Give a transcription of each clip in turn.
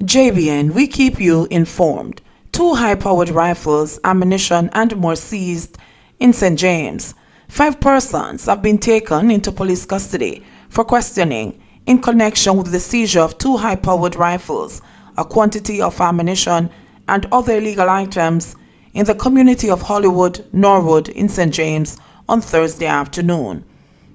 JBN, we keep you informed. 2 high-powered rifles, ammunition and more seized in St. James. 5 persons have been taken into police custody for questioning in connection with the seizure of 2 high-powered rifles, a quantity of ammunition and other illegal items in the community of Hollywood, Norwood in St. James on Thursday afternoon.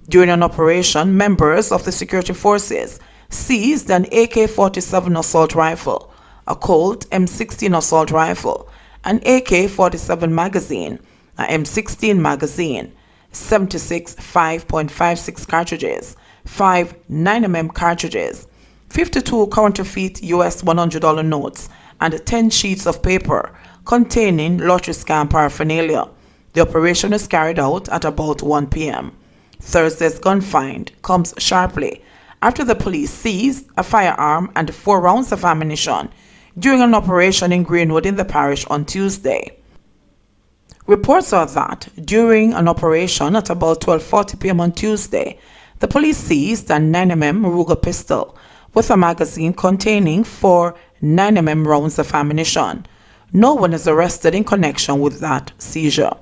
During an operation, members of the security forces seized an AK-47 assault rifle, a Colt M16 assault rifle, an AK-47 magazine, a M16 magazine, 76 5.56 cartridges, 5 9mm cartridges, 52 counterfeit US $100 notes, and 10 sheets of paper containing lottery scam paraphernalia. The operation is carried out at about 1 p.m. Thursday's gun find comes sharply after the police seized a firearm and 4 rounds of ammunition during an operation in Greenwood in the parish on Tuesday. Reports are that during an operation at about 12:40 p.m. on Tuesday, the police seized a 9mm Ruger pistol with a magazine containing 4 9mm rounds of ammunition. No one is arrested in connection with that seizure.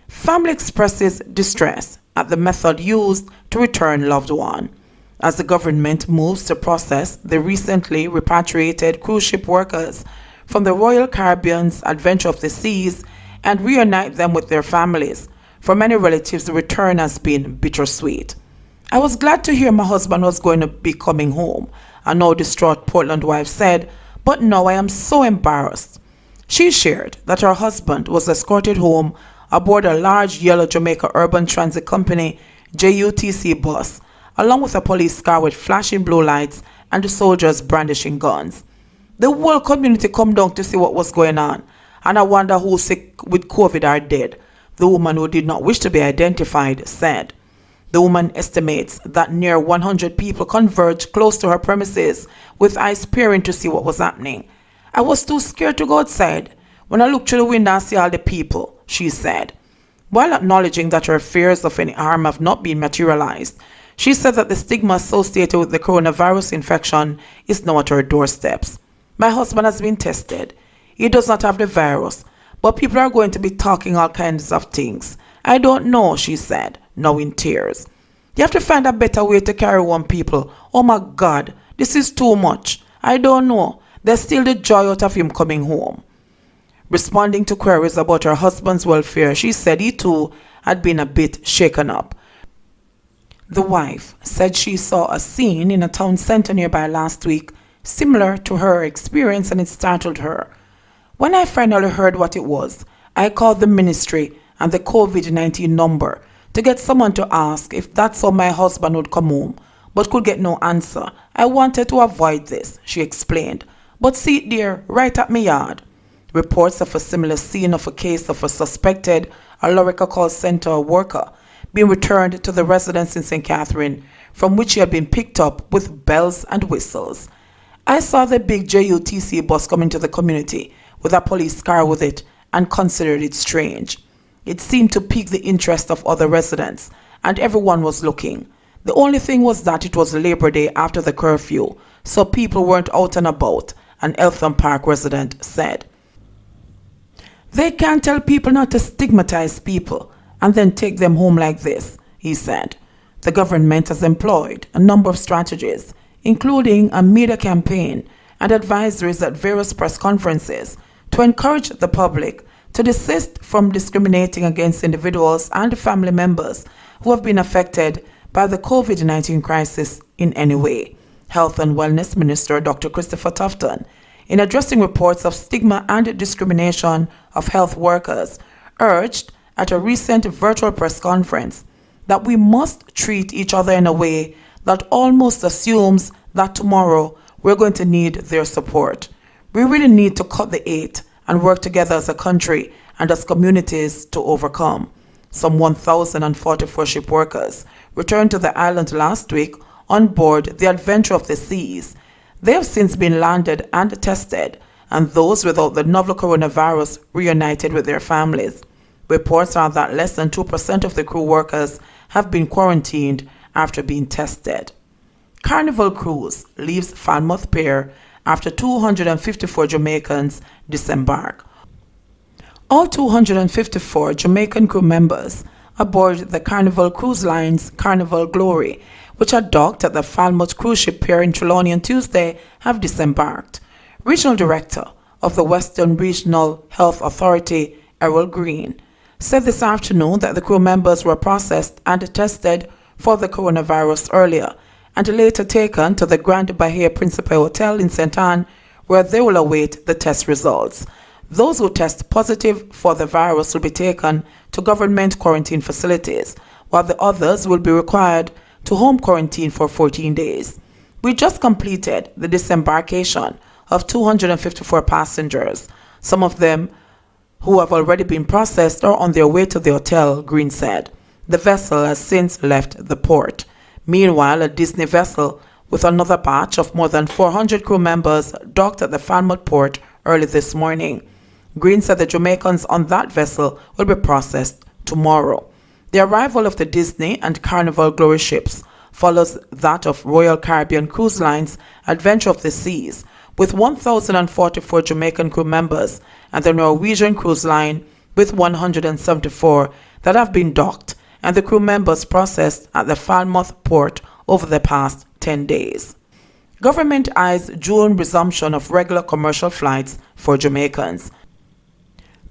Family expresses distress at the method used to return loved one, as the government moves to process the recently repatriated cruise ship workers from the Royal Caribbean's Adventure of the Seas and reunite them with their families. For many relatives, the return has been bittersweet. I was glad to hear my husband was going to be coming home, a now distraught Portland wife said, but now I am so embarrassed. She shared that her husband was escorted home aboard a large yellow Jamaica Urban Transit Company JUTC bus, along with a police car with flashing blue lights and the soldiers brandishing guns. The whole community come down to see what was going on, and I wonder who sick with COVID are dead, the woman who did not wish to be identified said. The woman estimates that near 100 people converged close to her premises with eyes peering to see what was happening. I was too scared to go outside. When I looked through the window and see all the people, she said. While acknowledging that her fears of any harm have not been materialized, she said that the stigma associated with the coronavirus infection is now at her doorsteps. My husband has been tested. He does not have the virus, but people are going to be talking all kinds of things. I don't know, she said, now in tears. You have to find a better way to carry on, people. Oh my God, this is too much. I don't know. There's still the joy out of him coming home. Responding to queries about her husband's welfare, she said he too had been a bit shaken up. The wife said she saw a scene in a town center nearby last week similar to her experience, and it startled her. When I finally heard what it was, I called the ministry and the COVID-19 number to get someone to ask if that's how my husband would come home, but could get no answer. I wanted to avoid this, she explained. But see it there, right at my yard. Reports of a similar scene of a case of a suspected Alorica call center worker being returned to the residence in St. Catherine, from which he had been picked up with bells and whistles. I saw the big JUTC bus come into the community with a police car with it and considered it strange. It seemed to pique the interest of other residents, and everyone was looking. The only thing was that it was Labor Day after the curfew, so people weren't out and about, an Eltham Park resident said. They can't tell people not to stigmatize people and then take them home like this, he said. The government has employed a number of strategies, including a media campaign and advisories at various press conferences to encourage the public to desist from discriminating against individuals and family members who have been affected by the COVID-19 crisis in any way. Health and Wellness Minister Dr. Christopher Tufton, in addressing reports of stigma and discrimination of health workers, urged at a recent virtual press conference that we must treat each other in a way that almost assumes that tomorrow we're going to need their support. We really need to cut the eight and work together as a country and as communities to overcome. Some 1,044 ship workers returned to the island last week on board the Adventure of the Seas. They have since been landed and tested, and those without the novel coronavirus reunited with their families. Reports are that less than 2% of the crew workers have been quarantined after being tested. Carnival Cruise leaves Falmouth Pier after 254 Jamaicans disembark. All 254 Jamaican crew members aboard the Carnival Cruise Line's Carnival Glory, which had docked at the Falmouth cruise ship pier in Trelawney on Tuesday, have disembarked. Regional Director of the Western Regional Health Authority, Errol Green, said this afternoon that the crew members were processed and tested for the coronavirus earlier and later taken to the Grand Bahia Principe Hotel in St. Anne, where they will await the test results. Those who test positive for the virus will be taken to government quarantine facilities, while the others will be required to home quarantine for 14 days. We just completed the disembarkation of 254 passengers, some of them who have already been processed or on their way to the hotel, Green said. The vessel has since left the port. Meanwhile, a Disney vessel with another batch of more than 400 crew members docked at the Falmouth port early this morning. Green said the Jamaicans on that vessel will be processed tomorrow. The arrival of the Disney and Carnival Glory ships follows that of Royal Caribbean Cruise Line's Adventure of the Seas, with 1,044 Jamaican crew members, and the Norwegian Cruise Line with 174 that have been docked, and the crew members processed at the Falmouth port over the past 10 days. Government eyes June resumption of regular commercial flights for Jamaicans.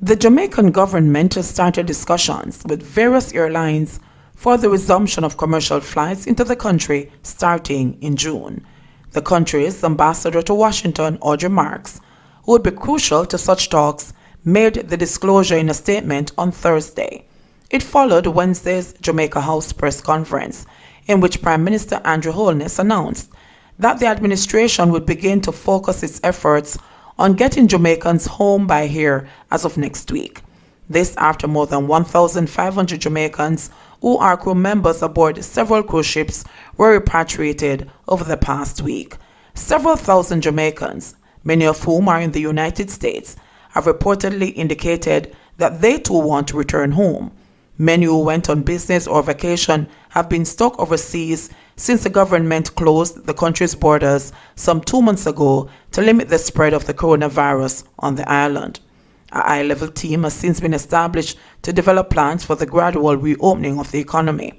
The Jamaican government has started discussions with various airlines for the resumption of commercial flights into the country starting in June. The country's ambassador to Washington, Audrey Marks, who would be crucial to such talks, made the disclosure in a statement on Thursday. It followed Wednesday's Jamaica House press conference, in which Prime Minister Andrew Holness announced that the administration would begin to focus its efforts on getting Jamaicans home by here as of next week. This after more than 1,500 Jamaicans who are crew members aboard several cruise ships were repatriated over the past week. Several thousand Jamaicans, many of whom are in the United States, have reportedly indicated that they too want to return home. Many who went on business or vacation have been stuck overseas since the government closed the country's borders some 2 months ago to limit the spread of the coronavirus on the island. A high-level team has since been established to develop plans for the gradual reopening of the economy.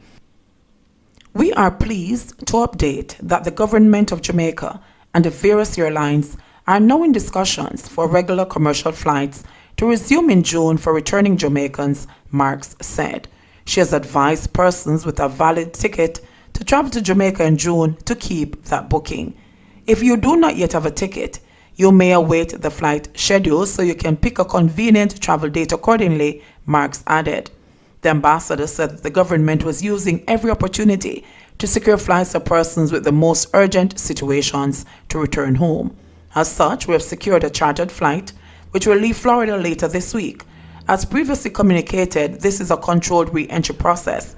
We are pleased to update that the government of Jamaica and the various airlines are now in discussions for regular commercial flights to resume in June for returning Jamaicans, Marks said. She has advised persons with a valid ticket to travel to Jamaica in June to keep that booking. If you do not yet have a ticket, you may await the flight schedule so you can pick a convenient travel date accordingly, Marks added. The ambassador said that the government was using every opportunity to secure flights for persons with the most urgent situations to return home. As such, we have secured a chartered flight which will leave Florida later this week. As previously communicated, this is a controlled re-entry process.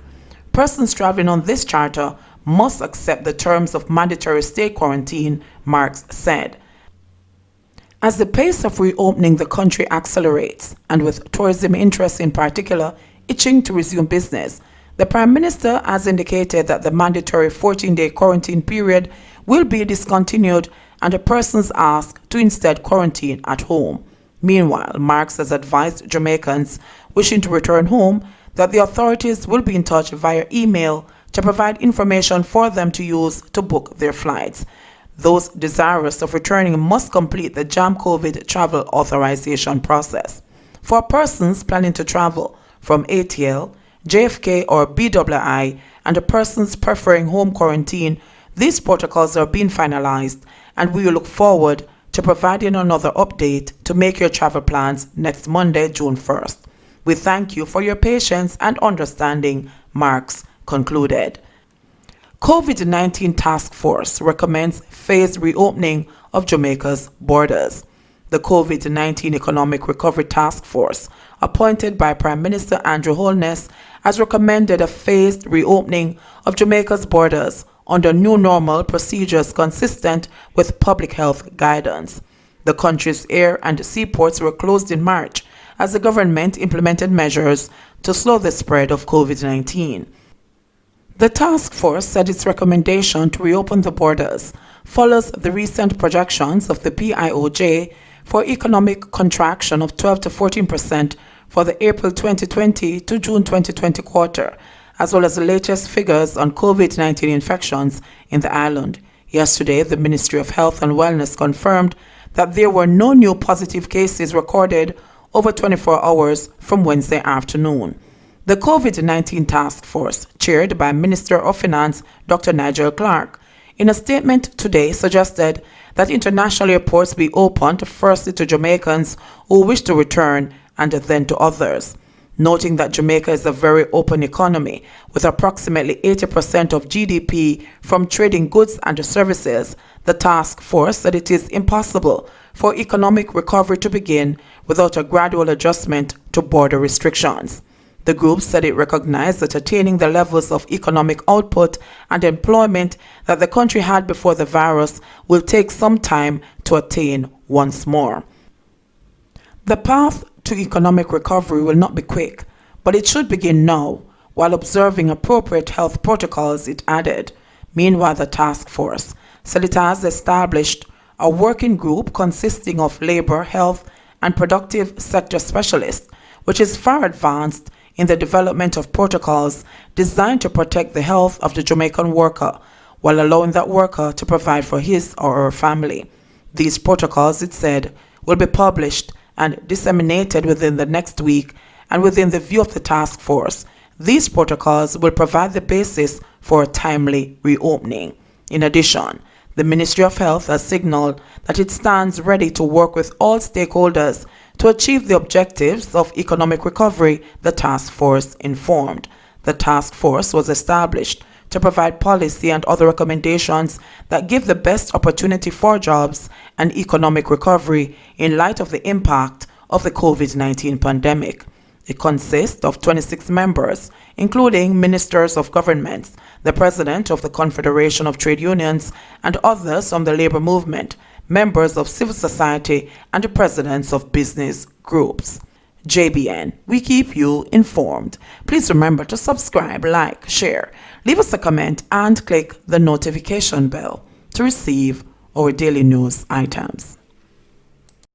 Persons traveling on this charter must accept the terms of mandatory state quarantine, Marks said. As the pace of reopening the country accelerates, and with tourism interests in particular itching to resume business, the Prime Minister has indicated that the mandatory 14-day quarantine period will be discontinued and the persons asked to instead quarantine at home. Meanwhile, Marks has advised Jamaicans wishing to return home that the authorities will be in touch via email to provide information for them to use to book their flights. Those desirous of returning must complete the JAM COVID travel authorization process. For persons planning to travel from ATL, JFK or BWI and the persons preferring home quarantine, these protocols are being finalized and we will look forward to providing another update to make your travel plans next Monday, June 1st. We thank you for your patience and understanding, Marks concluded. COVID-19 Task Force recommends phased reopening of Jamaica's borders. The COVID-19 Economic Recovery Task Force, appointed by Prime Minister Andrew Holness, has recommended a phased reopening of Jamaica's borders under new normal procedures consistent with public health guidance. The country's air and seaports were closed in March as the government implemented measures to slow the spread of COVID-19. The task force said its recommendation to reopen the borders follows the recent projections of the BIOJ for economic contraction of 12 to 14% for the April 2020 to June 2020 quarter, as well as the latest figures on COVID-19 infections in the island. Yesterday, the Ministry of Health and Wellness confirmed that there were no new positive cases recorded over 24 hours from Wednesday afternoon. The COVID-19 Task Force, chaired by Minister of Finance Dr. Nigel Clark, in a statement today suggested that international airports be opened firstly to Jamaicans who wish to return and then to others. Noting that Jamaica is a very open economy with approximately 80% of GDP from trading goods and services, the task force said it is impossible for economic recovery to begin without a gradual adjustment to border restrictions. The group said it recognized that attaining the levels of economic output and employment that the country had before the virus will take some time to attain once more. The path to economic recovery will not be quick, but it should begin now, while observing appropriate health protocols, it added. Meanwhile, the task force said it has established a working group consisting of labor, health, and productive sector specialists, which is far advanced in the development of protocols designed to protect the health of the Jamaican worker, while allowing that worker to provide for his or her family. These protocols, it said, will be published and disseminated within the next week, and within the view of the task force, these protocols will provide the basis for a timely reopening. In addition, the Ministry of Health has signaled that it stands ready to work with all stakeholders to achieve the objectives of economic recovery, the task force informed. The task force was established to provide policy and other recommendations that give the best opportunity for jobs and economic recovery in light of the impact of the COVID-19 pandemic. It consists of 26 members, including ministers of governments, the president of the Confederation of Trade Unions, and others from the labor movement, members of civil society, and the presidents of business groups. JBN, we keep you informed. Please remember to subscribe, like, share, leave us a comment, and click the notification bell to receive our daily news items.